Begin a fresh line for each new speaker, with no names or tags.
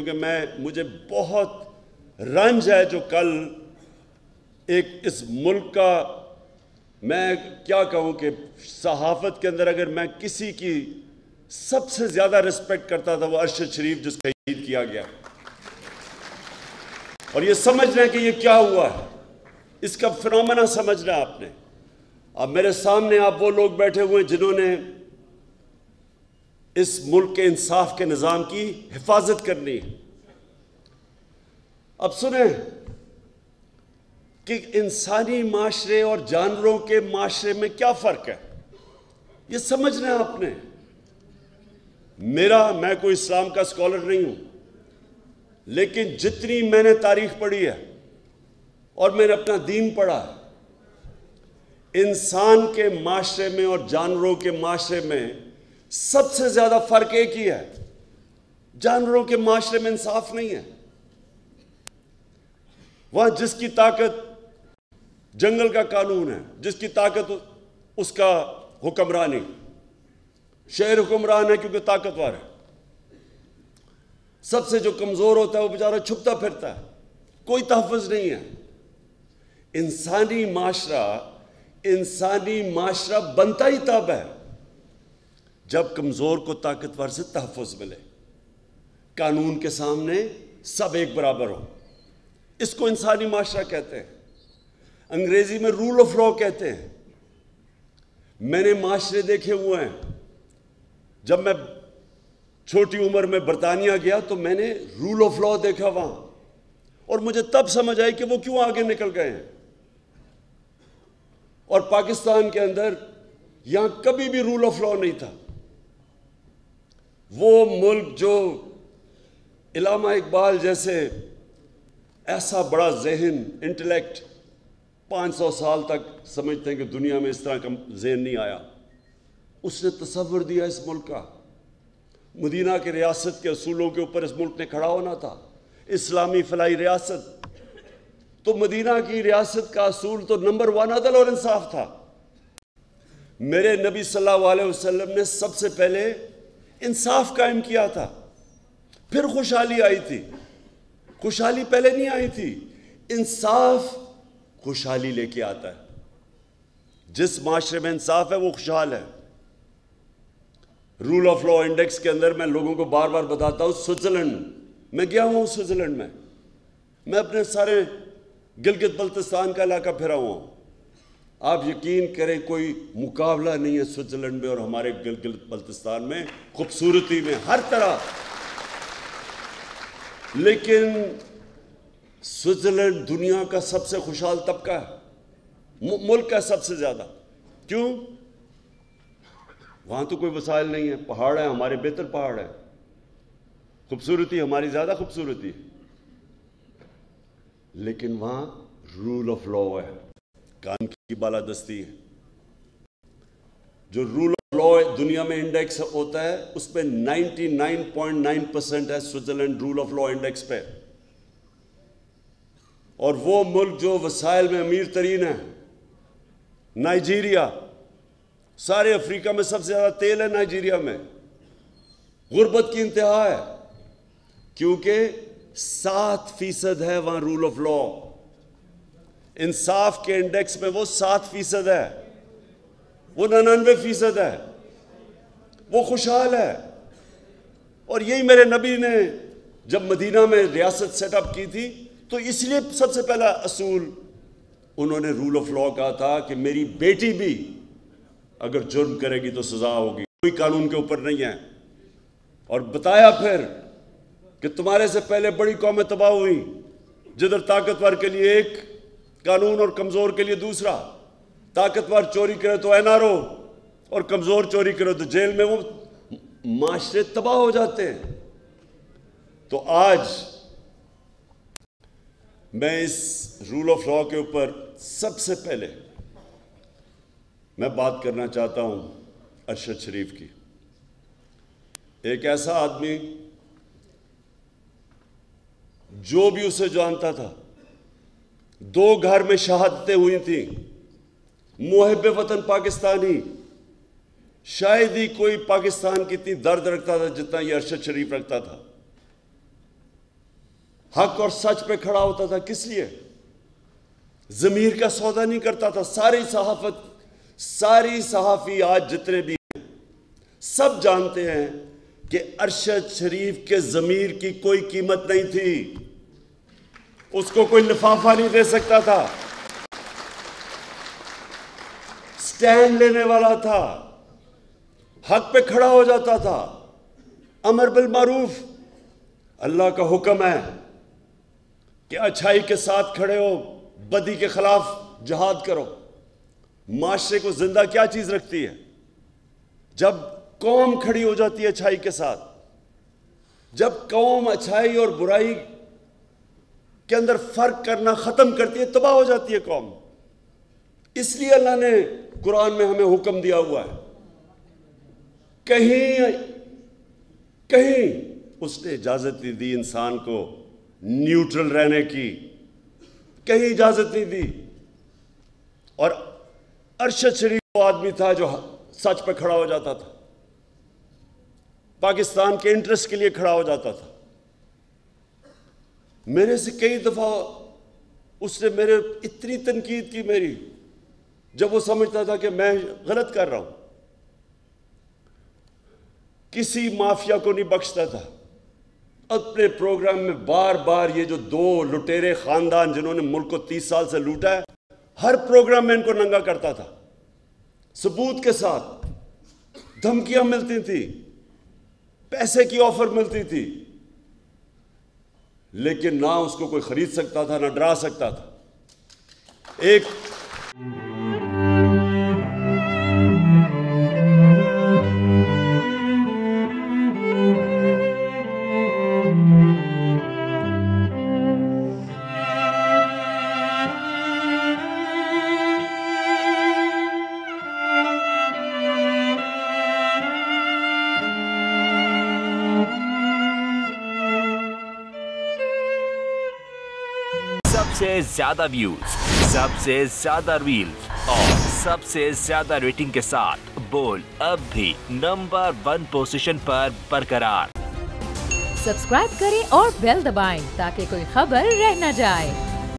کیونکہ مجھے بہت رنج ہے جو کل ایک اس ملک کا، میں کیا کہوں کہ صحافت کے اندر اگر میں کسی کی سب سے زیادہ رسپیکٹ کرتا تھا وہ ارشد شریف جس کا شہید کیا گیا، اور یہ سمجھ رہے ہیں کہ یہ کیا ہوا ہے، اس کا فنومنا سمجھ رہا آپ نے۔ اب میرے سامنے آپ وہ لوگ بیٹھے ہوئے ہیں جنہوں نے اس ملک کے انصاف کے نظام کی حفاظت کرنی ہے۔ اب سنیں کہ انسانی معاشرے اور جانوروں کے معاشرے میں کیا فرق ہے، یہ سمجھنا ہے آپ نے۔ میں کوئی اسلام کا اسکالر نہیں ہوں، لیکن جتنی میں نے تاریخ پڑھی ہے اور میں نے اپنا دین پڑھا ہے، انسان کے معاشرے میں اور جانوروں کے معاشرے میں سب سے زیادہ فرق ایک ہی ہے، جانوروں کے معاشرے میں انصاف نہیں ہے۔ وہاں جس کی طاقت جنگل کا قانون ہے، جس کی طاقت اس کا حکمرانی، شہر حکمران ہے کیونکہ طاقتور ہے، سب سے جو کمزور ہوتا ہے وہ بیچارہ چھپتا پھرتا ہے، کوئی تحفظ نہیں ہے۔ انسانی معاشرہ بنتا ہی تب ہے جب کمزور کو طاقتور سے تحفظ ملے، قانون کے سامنے سب ایک برابر ہو، اس کو انسانی معاشرہ کہتے ہیں۔ انگریزی میں رول آف لا کہتے ہیں۔ میں نے معاشرے دیکھے ہوئے ہیں، جب میں چھوٹی عمر میں برطانیہ گیا تو میں نے رول آف لا دیکھا وہاں، اور مجھے تب سمجھ آئی کہ وہ کیوں آگے نکل گئے ہیں۔ اور پاکستان کے اندر یہاں کبھی بھی رول آف لا نہیں تھا۔ وہ ملک جو علامہ اقبال جیسے ایسا بڑا ذہن، انٹلیکٹ 500 سال تک سمجھتے ہیں کہ دنیا میں اس طرح کا ذہن نہیں آیا، اس نے تصور دیا اس ملک کا۔ مدینہ کے ریاست کے اصولوں کے اوپر اس ملک نے کھڑا ہونا تھا، اسلامی فلاحی ریاست۔ تو مدینہ کی ریاست کا اصول تو نمبر 1 عدل اور انصاف تھا۔ میرے نبی صلی اللہ علیہ وسلم نے سب سے پہلے انصاف قائم کیا تھا، پھر خوشحالی آئی تھی۔ خوشحالی پہلے نہیں آئی تھی، انصاف خوشحالی لے کے آتا ہے۔ جس معاشرے میں انصاف ہے وہ خوشحال ہے۔ رول آف لا انڈیکس کے اندر میں لوگوں کو بار بار بتاتا ہوں، سوئٹزرلینڈ میں گیا ہوں، سوئٹزرلینڈ میں اپنے سارے گلگت بلتستان کا علاقہ پھرا ہوں۔ آپ یقین کریں کوئی مقابلہ نہیں ہے سوئٹزرلینڈ میں اور ہمارے گلگت بلتستان میں، خوبصورتی میں، ہر طرح۔ لیکن سوئٹزرلینڈ دنیا کا سب سے خوشحال طبقہ ہے، ملک کا سب سے زیادہ۔ کیوں؟ وہاں تو کوئی وسائل نہیں ہے، پہاڑ ہیں، ہمارے بہتر پہاڑ ہیں، خوبصورتی ہماری زیادہ خوبصورتی ہے، لیکن وہاں رول آف لا ہے، قانون کی بالادستی ہے۔ جو رول آف لا دنیا میں انڈیکس ہوتا ہے اس پہ 99.9% ہے Switzerland rule of law index پہ۔ اور وہ ملک جو وسائل میں امیر ترین ہے، نائجیریا، سارے افریقہ میں سب سے زیادہ تیل ہے نائجیریا میں، غربت کی انتہا ہے، کیونکہ 7% ہے وہاں رول آف لا۔ انصاف کے انڈیکس میں وہ 7% ہے، وہ 99% ہے، وہ خوشحال ہے۔ اور یہی میرے نبی نے جب مدینہ میں ریاست سیٹ اپ کی تھی تو اس لیے سب سے پہلا اصول انہوں نے رول آف لا کہا تھا کہ میری بیٹی بھی اگر جرم کرے گی تو سزا ہوگی، کوئی قانون کے اوپر نہیں ہے۔ اور بتایا پھر کہ تمہارے سے پہلے بڑی قومیں تباہ ہوئی، جدھر طاقتور کے لیے ایک قانون اور کمزور کے لیے دوسرا، طاقتور چوری کرے تو NRO اور کمزور چوری کرے تو جیل میں، وہ معاشرے تباہ ہو جاتے ہیں۔ تو آج میں اس رول آف لا کے اوپر سب سے پہلے میں بات کرنا چاہتا ہوں ارشد شریف کی، ایک ایسا آدمی جو بھی اسے جانتا تھا، 2 گھر میں شہادتیں ہوئی تھیں، محب وطن پاکستانی، شاید ہی کوئی پاکستان کی اتنی درد رکھتا تھا جتنا یہ ارشد شریف رکھتا تھا۔ حق اور سچ پہ کھڑا ہوتا تھا. کس لیے؟ ضمیر کا سودا نہیں کرتا تھا. ساری صحافی آج جتنے بھی ہیں سب جانتے ہیں کہ ارشد شریف کے ضمیر کی کوئی قیمت نہیں تھی. اس کو کوئی لفافہ نہیں دے سکتا تھا. سٹینڈ لینے والا تھا, حق پہ کھڑا ہو جاتا تھا. امر بالمعروف, اللہ کا حکم ہے کہ اچھائی کے ساتھ کھڑے ہو, بدی کے خلاف جہاد کرو. معاشرے کو زندہ کیا چیز رکھتی ہے؟ جب قوم کھڑی ہو جاتی ہے اچھائی کے ساتھ. جب قوم اچھائی اور برائی کے اندر فرق کرنا ختم کرتی ہے, تباہ ہو جاتی ہے قوم. اس لیے اللہ نے قرآن میں ہمیں حکم دیا ہوا ہے. کہیں اس نے اجازت نہیں دی انسان کو نیوٹرل رہنے کی, کہیں اجازت نہیں دی. اور ارشد شریف وہ آدمی تھا جو سچ پہ کھڑا ہو جاتا تھا, پاکستان کے انٹرسٹ کے لیے کھڑا ہو جاتا تھا. میرے سے کئی دفعہ اس نے میرے اتنی تنقید کی میری, جب وہ سمجھتا تھا کہ میں غلط کر رہا ہوں. کسی مافیا کو نہیں بخشتا تھا. اپنے پروگرام میں بار بار یہ جو 2 لٹیرے خاندان جنہوں نے ملک کو 30 سال سے لوٹا ہے, ہر پروگرام میں ان کو ننگا کرتا تھا, ثبوت کے ساتھ. دھمکیاں ملتی تھی, پیسے کی آفر ملتی تھی, لیکن نہ اس کو کوئی خرید سکتا تھا, نہ ڈرا سکتا تھا. ایک
سب سے زیادہ ویوز, سب سے زیادہ ریلز اور سب سے زیادہ ریٹنگ کے ساتھ بول اب بھی نمبر 1 پوزیشن پر برقرار.
سبسکرائب کریں اور بیل دبائیں تاکہ کوئی خبر رہ نہ جائے.